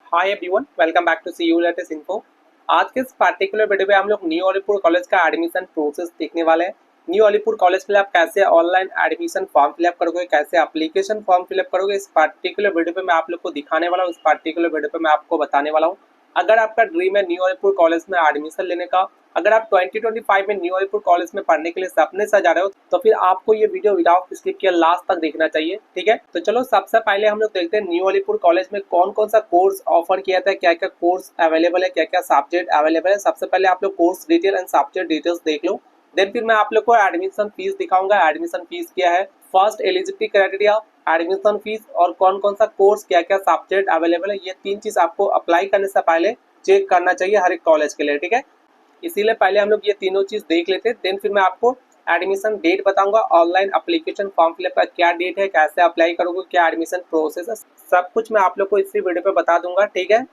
Hi everyone, welcome back to see you latest info. आज के इस पार्टिकुलर वीडियो में हम लोग न्यू अलीपुर कॉलेज का एडमिशन प्रोसेस देखने वाले हैं। न्यू अलीपुर कॉलेज के लिए आप कैसे ऑनलाइन एडमिशन फॉर्म फिलअप करोगे, कैसे एप्लीकेशन फॉर्म फिलअप करोगे, इस पार्टिकुलर वीडियो पे मैं आप लोग को दिखाने वाला हूँ। इस पार्टिकुलर वीडियो पे मैं आपको बताने वाला हूँ। अगर आपका ड्रीम है न्यू अलीपुर कॉलेज में एडमिशन लेने का, अगर आप 2025 में न्यू अलीपुर कॉलेज में पढ़ने के लिए सपने सजा रहे हो, तो फिर आपको ये वीडियो विदाउट स्किप किए लास्ट तक देखना चाहिए। ठीक है, तो चलो सबसे पहले हम लोग देखते हैं न्यू अलीपुर कॉलेज में कौन कौन सा कोर्स ऑफर किया था, क्या क्या कोर्स अवेलेबल है, क्या क्या सब्जेक्ट अवेलेबल है। सबसे पहले आप लोग course detail and subject details देख लो, देन फिर मैं आप लोग को एडमिशन फीस दिखाऊंगा। एडमिशन फीस क्या है, first eligibility criteria, admission fees और कौन कौन सा कोर्स, क्या क्या सब्जेक्ट अवेलेबल है। ये तीन चीज आपको अप्लाई करने से पहले चेक करना चाहिए हर एक कॉलेज के लिए। ठीक है, इसीलिए पहले हम लोग ये तीनों चीज देख लेते हैं, देन फिर मैं आपको एडमिशन डेट बताऊंगा, ऑनलाइन एप्लीकेशन फॉर्म फिलअप का क्या डेट है, कैसे अप्लाई करोगे, क्या एडमिशन प्रोसेस है, सब कुछ मैं आप लोग को इसी वीडियो पे बता दूंगा। ठीक है,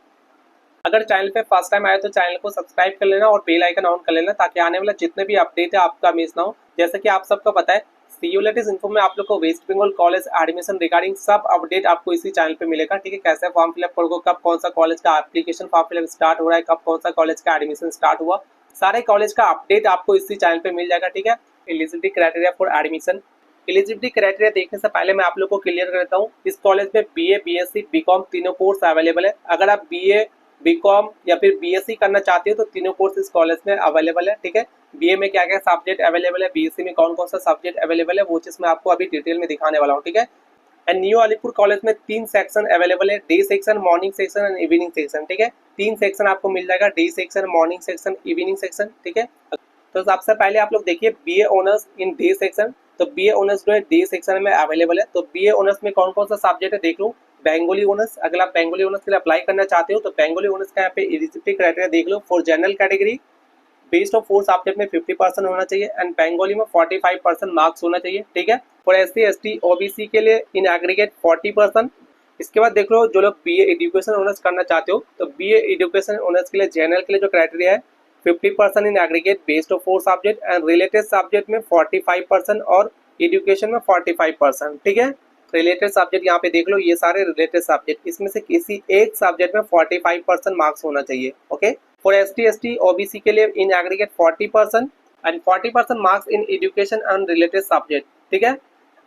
अगर चैनल पे फर्स्ट टाइम आए तो चैनल को सब्सक्राइब कर लेना और बेल आइकन ऑन कर लेना, ताकि आने वाला जितने भी अपडेट है आपका मिस ना हो। जैसे कि आप सबको पता है, सीयू लेटेस्ट इन्फो में आप लोग को West Bengal college admission regarding सब अपडेट आपको इसी चैनल पे मिलेगा। ठीक है, कैसे फॉर्म फिलअप करोगे, कब कौन सा कॉलेज का एप्लीकेशन फॉर्म फिलअप स्टार्ट हो रहा है, कब कौन सा कॉलेज का एडमिशन स्टार्ट हुआ, सारे कॉलेज का अपडेट आपको इसी चैनल पे मिल जाएगा। ठीक है, eligibility criteria for admission. Eligibility criteria देखने से पहले मैं आप लोग को क्लियर करता हूँ, इस कॉलेज में बीए, बीएससी, बीकॉम तीनों कोर्स अवेलेबल है। अगर आप बीए, बीकॉम या फिर बीएससी करना चाहते हो तो तीनों कोर्स इस कॉलेज में अवेलेबल है। ठीक है, बीए में क्या क्या सब्जेक्ट अवेलेबल है, बीएससी में कौन कौन सा सब्जेक्ट अवेलेबल है, वो चीज मैं आपको अभी डिटेल में दिखाने वाला हूँ। ठीक है, एंड न्यू अलीपुर कॉलेज में 3 सेक्शन अवेलेबल है, day section, morning section and evening section. ठीक है, 3 सेक्शन आपको मिल जाएगा, day section, morning section, evening section. ठीक है, तो सबसे पहले आप लोग देखिए BA honours in day section. तो बीए ऑनर्स जो है डे सेक्शन में अवेलेबल है। तो बीए ऑनर्स में कौन कौन सा सब्जेक्ट है देख लो। बेंगोली ऑनर्स, अगर आप बेंगोली ऑनर्स के लिए अप्लाई करना चाहते हो तो बेंगोली ऑनर्स का यहाँ पे एलिजिबिलिटी क्राइटेरिया देख लो। For general category based of 4 subject में 50% होना चाहिए एंड बेंगोली में 45% मार्क्स होना चाहिए। ठीक है, फॉर एससी, एसटी, ओबीसी के लिए इन एग्रीगेट 40%। इसके बाद देख लो, जो लोग बीए एजुकेशन ऑनर्स करना चाहते हो तो बीए एजुकेशन ऑनर्स के लिए जनरल के लिए जो क्राइटेरिया है 50% in aggregate based of 4 subject and related subject में 45% और एजुकेशन में 45%। ठीक है, रिलेटेड सब्जेक्ट यहाँ पे देख लो, ये सारे रिलेटेड सब्जेक्ट, इसमें से किसी एक सब्जेक्ट में 45% मार्क्स होना चाहिए। Okay, for ST, ST, OBC के लिए in aggregate 40% and 40% marks in education and related subject. ठीक है,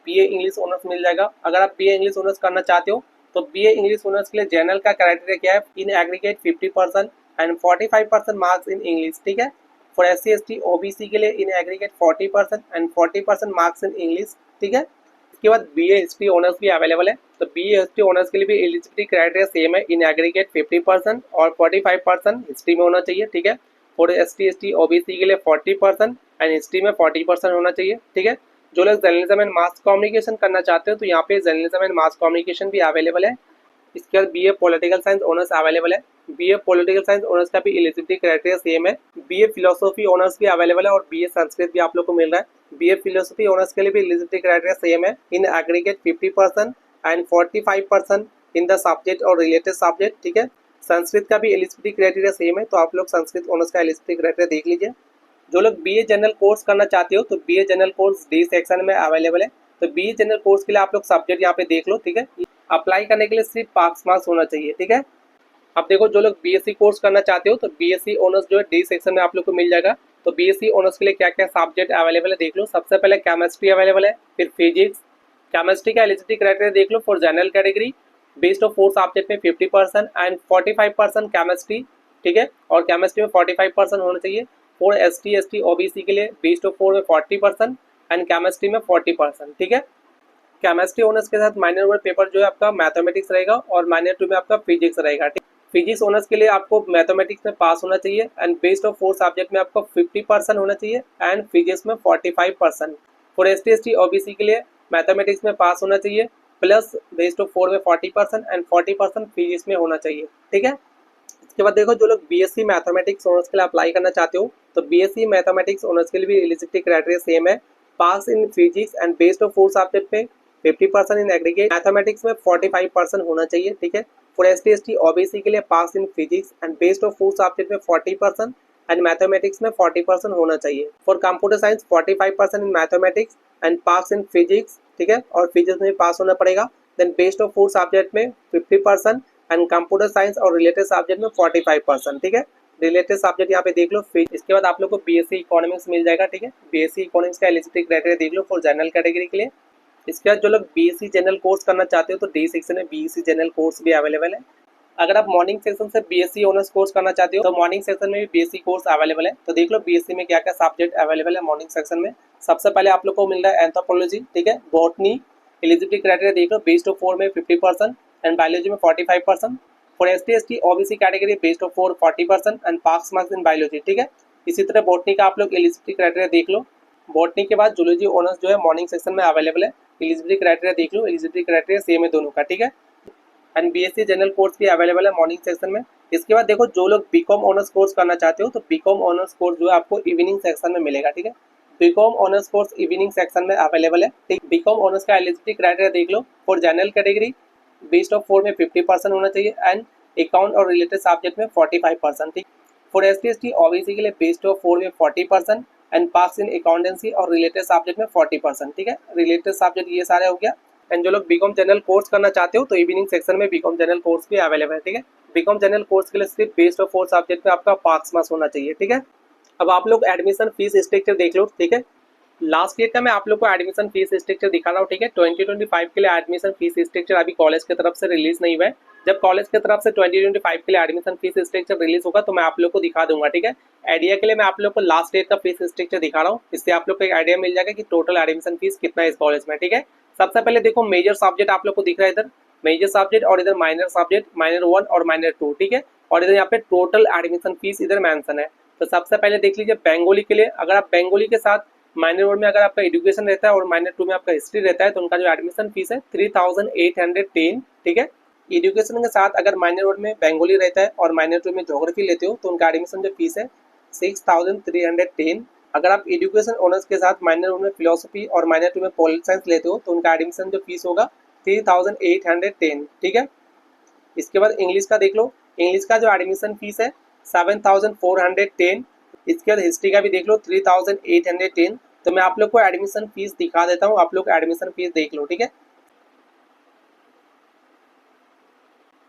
बीए इंग्लिश ऑनर्स मिल जाएगा। अगर आप बीए इंग्लिश ऑनर्स करना चाहते हो तो बीए इंग्लिश ऑनर्स के लिए जनरल का क्राइटेरिया क्या है, in aggregate 50% and 45% marks in English. ठीक है, फॉर एससी, एसटी, ओबीसी के लिए in aggregate 40% and 40% marks in English. ठीक है, इसके बाद बीए हिस्ट्री ऑनर्स भी अवेलेबल है। तो बीए हिस्ट्री ऑनर्स के लिए भी एलिजिबिलिटी क्राइटेरिया सेम है, इन एग्रीगेट 50% और 45% हिस्ट्री में होना चाहिए। ठीक है, फॉर एसटी, एसटी, ओबीसी के लिए 40% एंड हिस्ट्री में 40% होना चाहिए। ठीक है, जो लोग जर्नलिज्म एंड मास कम्युनिकेशन करना चाहते हो तो यहाँ पे जर्नलिज्म एंड मास कम्युनिकेशन भी अवेलेबल है। इसके बाद BA political science honours available है। बीए पॉलिटिकल साइंस ऑनर्स का भी एलिजिबिलिटी क्राइटेरिया सेम है। बीए फिलोसॉफी ऑनर्स भी अवेलेबल है और बीए संस्कृत भी आप लोग को मिल रहा है। बीए फिलोसॉफी ऑनर्स के लिए भी एलिजिबिलिटी क्राइटेरिया सेम है, in aggregate 50% and 45% in the subject और रिलेटेड सब्जेक्ट। ठीक है, संस्कृत का भी एलिजिबिलिटी क्राइटेरिया सेम है, तो आप लोग संस्कृत ऑनर्स का एलिजिबिलिटी क्राइटेरिया देख लीजिए। जो लोग बीए जनरल कोर्स करना चाहते हो तो BA general course D section में अवेलेबल है। तो बीए जनरल कोर्स के लिए आप लोग सब्जेक्ट यहाँ पे देख लो। ठीक है, अप्लाई करने के लिए सिर्फ पास मार्क्स होना चाहिए। ठीक है, अब देखो, जो लोग बीएससी कोर्स करना चाहते हो तो बीएससी ऑनर्स जो है डी सेक्शन में आप लोग को मिल जाएगा। तो बीएससी ऑनर्स के लिए क्या क्या सब्जेक्ट अवेलेबल है देख लो। सबसे पहले केमिस्ट्री अवेलेबल है, फिर फिजिक्स। केमिस्ट्री का एलिजिबिलिटी क्राइटेरिया देख लो। For general category based of 4 subject में 50% एंड 45% केमिस्ट्री। ठीक है, और केमिस्ट्री में 45% होना चाहिए। फॉर एसटी, एसटी, ओबीसी के लिए बेस्ड ऑफ 4 में 40% एंड केमिस्ट्री में 40%। ठीक है, केमिस्ट्री ऑनर्स के साथ माइनर वर्ड पेपर जो है आपका मैथमेटिक्स रहेगा और माइनर 2 में आपका फिजिक्स रहेगा। फिजिक्स ऑनर्स के लिए आपको मैथमेटिक्स में पास होना चाहिए एंड बेस्ड ऑफ 4 सब्जेक्ट में आपको 50% होना चाहिए एंड फिजिक्स में 45%। फॉर एसटी, एसटी, ओबीसी के लिए मैथमेटिक्स में पास होना चाहिए प्लस बेस्ड ऑफ 4 में 40% एंड 40% फिजिक्स में होना चाहिए। ठीक है, इसके बाद देखो, जो लोग बीएससी मैथमेटिक्स ऑनर्स के लिए अप्लाई करना चाहते हो तो बीएससी मैथमेटिक्स ऑनर्स के लिए भी एलिजिबिलिटी क्राइटेरिया सेम है, pass in physics and based of 4 subject में 50% इन एग्रीगेट, मैथमेटिक्स में 45% होना चाहिए। ठीक है, फॉर एसटी, एसटी, ओबीसी के लिए pass in physics and based of 4 subject में 40% एंड मैथमेटिक्स में 40% होना चाहिए। For computer science 45% in mathematics and pass in physics. ठीक है, और फिजिक्स में पास होना पड़ेगा। देन बेस्ड ऑफ 4 सब्जेक्ट में 50% एंड कंप्यूटर साइंस और रिलेटेड सब्जेक्ट में 45%, ठीक है। रिलेटेड सब्जेक्ट यहाँ पे देख लो फिर इसके बाद आप लोग को बीएससी इकोनॉमिक्स मिल जाएगा, ठीक है। बीएससी इकोनॉमिक्स का एलिजिबिलिटी क्राइटेरिया देख लो फॉर जनरल कैटेगरी के लिए। इसके बाद जो लोग बीएससी जनरल कोर्स करना चाहते हो तो डी सेक्शन में बीएससी जनरल कोर्स भी अवेलेबल है। अगर आप मॉर्निंग सेक्शन से बीएससी ऑनर्स कोर्स करना चाहते हो तो मॉर्निंग सेक्शन में भी बीएससी कोर्स अवेलेबल है। तो देख लो बीएससी में क्या क्या सब्जेक्ट अवेलेबल है मॉर्निंग सेक्शन में। सबसे पहले आप लोग को मिल रहा है एंथ्रोपोलॉजी, ठीक है। बॉटनी एलिजिबिलिटी क्राइटेरिया देख लो, बेस्ड ऑफ 4 में 50% एंड बायोलॉजी में 45%। For ST ST OBC category based of 4 40% and pass marks in biology, ठीक है। इसी तरह बॉटनी का आप लोग एलिजिबिलिटी क्राइटेरिया देख लो। बॉटनी के बाद जूलॉजी ऑनर्स जो है मॉर्निंग सेक्शन में अवेलेबल है। एलिजिबिलिटी क्राइटेरिया देख लो, एलिजिबिलिटी क्राइटेरिया सेम है दोनों का, ठीक है। एंड बीएससी जनरल कोर्स भी अवेलेबल है मॉर्निंग सेक्शन में। इसके बाद देखो जो लोग बीकॉम ऑनर्स कोर्स करना चाहते हो तो बीकॉम ऑनर्स कोर्स जो है आपको इवनिंग सेक्शन में मिलेगा, ठीक है। BCom honours course evening section में अवेलेबल है, ठीक। बीकॉम ऑनर्स का एलिजिबिलिटी क्राइटेरिया देख लो। For general category based of 4 में 50% होना चाहिए एंड अकाउंट और रिलेटेड सब्जेक्ट में 45%, ठीक। फॉर एसटी एसटी ओबीसी के लिए बेस्ड ऑफ 4 में 40% एंड पास इन अकाउंटेंसी और रिलेटेड सब्जेक्ट में 40%, ठीक है। रिलेटेड सब्जेक्ट ये सारे हो गया। एंड जो लोग बीकॉम जनरल कोर्स करना चाहते हो तो इवनिंग सेक्शन में बीकॉम जनरल कोर्स भी अवेलेबल है, ठीक है। बीकॉम जनरल कोर्स के लिए सिर्फ बेस्ड ऑफ 4 सब्जेक्ट में आपका पास मार्क्स होना चाहिए, ठीक है। अब आप लोग एडमिशन फीस स्ट्रक्चर देख लो, ठीक है। लास्ट ईयर का मैं आप लोग को एडमिशन फीस स्ट्रक्चर दिखा रहा हूँ, ठीक है। 2025 के लिए एडमिशन फीस स्ट्रक्चर अभी कॉलेज की तरफ से रिलीज नहीं हुआ है। जब कॉलेज की तरफ से 2025 के लिए एडमिशन फीस स्ट्रक्चर रिलीज होगा तो मैं आप लोग को दिखा दूंगा, ठीक है। आइडिया के लिए मैं आप लोग को लास्ट ईयर का फीस स्ट्रक्चर दिखा रहा हूँ, इससे आप लोग को एक आइडिया मिल जाएगा कि टोटल एडमिशन फीस कितना है इस कॉलेज में, ठीक है। सबसे पहले देखो मेजर सब्जेक्ट आप लोग को दिख रहा है इधर, मेजर सब्जेक्ट और इधर माइनर सब्जेक्ट, माइनर 1 और माइनर 2, ठीक है। और इधर यहाँ पे टोटल एडमिशन फीस इधर मेंशन है। तो सबसे पहले देख लीजिए बेंगोली के लिए, अगर आप बेंगोली के साथ माइनर 1 में अगर आपका एजुकेशन रहता है और माइनर 2 में आपका हिस्ट्री रहता है तो उनका जो एडमिशन फीस है 3810, ठीक है। एजुकेशन के साथ अगर माइनर 1 में बेंगोली रहता है और माइनर 2 में ज्योग्राफी लेते हो तो उनका एडमिशन जो फीस है 6310। अगर आप एजुकेशन ऑनर्स के साथ माइनर 1 में फिलोसफी और माइनर 2 में पॉलिटिकल साइंस लेते हो तो उनका एडमिशन जो फीस होगा 3810, ठीक है। इसके बाद इंग्लिश का देख लो, इंग्लिश का जो एडमिशन फीस है 7410। इसके बाद हिस्ट्री का भी देख लो 3810। तो मैं आप लोग को एडमिशन फीस दिखा देता हूँ, आप लोग एडमिशन फीस देख लो, ठीक है।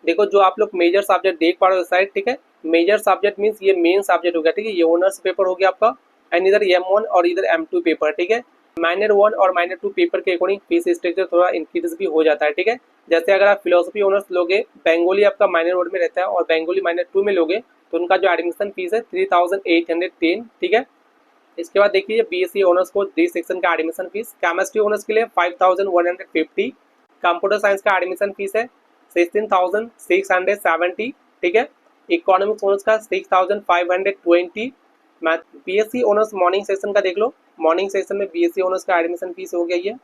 देखो जो आप लोग मेजर सब्जेक्ट देख पा रहे हो इस साइड, ठीक है। मेजर सब्जेक्ट मींस ये मेन सब्जेक्ट हो गया, ठीक है। ये ऑनर्स पेपर हो गया आपका एंड इधर M1 और इधर M2 पेपर, ठीक है। माइनर 1 और माइनर 2 पेपर के अकॉर्डिंग फीस स्ट्रक्चर थोड़ा इंक्रीज भी हो जाता है, ठीक है। जैसे अगर आप फिलोसफी ऑनर्स लोगे, बेंगोली आपका माइनर 1 में रहता है और बेंगोली माइनर 2 में लोगे तो उनका जो एडमिशन फीस है 3810, ठीक है। इसके बाद देखिए बीएससी ऑनर्स को डी सेक्शन का एडमिशन फीस, केमिस्ट्री ऑनर्स के लिए 5150, कंप्यूटर साइंस का एडमिशन फीस है 16670, ठीक है। इकोनॉमिक्स ऑनर्स का 6520। Math BSc honours morning section का देख लो, मॉर्निंग सेक्शन में बीएससी ऑनर्स का एडमिशन फीस हो गया ये।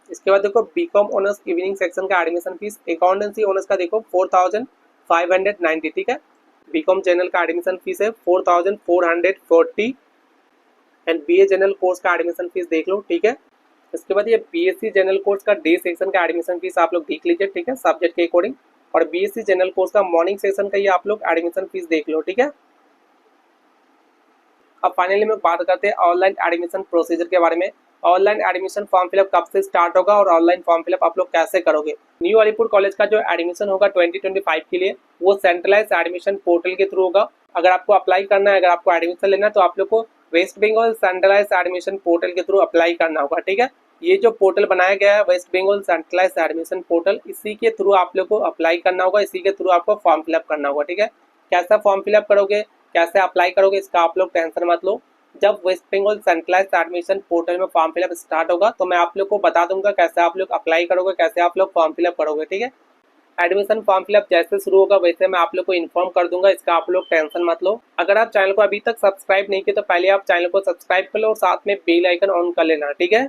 इसके बाद देखो बीकॉम ऑनर्स इवनिंग सेक्शन का एडमिशन फीस, अकाउंटेंसी ऑनर्स का देखो 4590, ठीक है। बीकॉम जनरल का एडमिशन फीस है 4440 एंड बीए जनरल कोर्स का एडमिशन फीस देख लो, ठीक है। इसके बाद ये बीएससी जनरल कोर्स का डे सेक्शन का एडमिशन फीस आप लोग देख लीजिए, ठीक है, सब्जेक्ट के अकॉर्डिंग। और बीएससी जनरल कोर्स का मॉर्निंग सेक्शन का ये आप लोग एडमिशन फीस देख लो, ठीक है। अब फाइनली में बात करते हैं ऑनलाइन एडमिशन प्रोसीजर के बारे में। ऑनलाइन एडमिशन फॉर्म फिलअप कब से स्टार्ट होगा और ऑनलाइन फॉर्म फिलअप आप लोग कैसे करोगे। न्यू अलीपुर कॉलेज का जो एडमिशन होगा 2025 के लिए वो सेंट्रलाइज एडमिशन पोर्टल के थ्रू होगा। अगर आपको अप्लाई करना है, अगर आपको एडमिशन लेना है तो आप लोग को West Bengal centralise admission portal के थ्रू अप्लाई करना होगा, ठीक है। ये जो पोर्टल बनाया गया है West Bengal centralise admission portal, इसी के थ्रू आप लोग को अप्लाई करना होगा, इसी के थ्रू आपको फॉर्म फिलअप करना होगा, ठीक है। कैसा फॉर्म फिलअप करोगे, कैसे अप्लाई करोगे, इसका आप लोग टेंशन मत लो। जब West Bengal centralise admission portal में फॉर्म फिलअप स्टार्ट होगा तो मैं आप लोग को बता दूंगा कैसे आप लोग अप्लाई करोगे, कैसे आप लोग फॉर्म फिलअप करोगे, ठीक है। एडमिशन फॉर्म फिलअप जैसे शुरू होगा वैसे मैं आप लोग को इन्फॉर्म कर दूंगा, इसका आप लोग टेंशन मत लो। अगर आप चैनल को अभी तक सब्सक्राइब नहीं किया तो पहले आप चैनल को सब्सक्राइब कर लो और साथ में बेल आइकन ऑन कर लेना, ठीक है।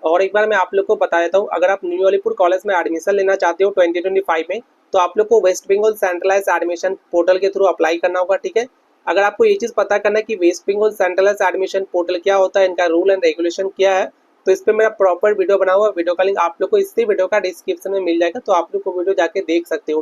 और एक बार मैं आप लोग को बता देता हूँ, अगर आप न्यू अलीपुर कॉलेज में एडमिशन लेना चाहते हो 2025 में तो आप लोग को West Bengal centralise admission portal के थ्रू अप्लाई करना होगा, ठीक है। अगर आपको ये चीज़ पता करना है कि West Bengal centralise admission portal क्या होता है, इनका रूल एंड रेगुलेशन क्या है, तो इस पर मेरा प्रॉपर वीडियो बना हुआ है। वीडियो का लिंक आप लोग को इसी वीडियो का डिस्क्रिप्शन में मिल जाएगा, तो आप लोग को वीडियो जाके देख सकते हो।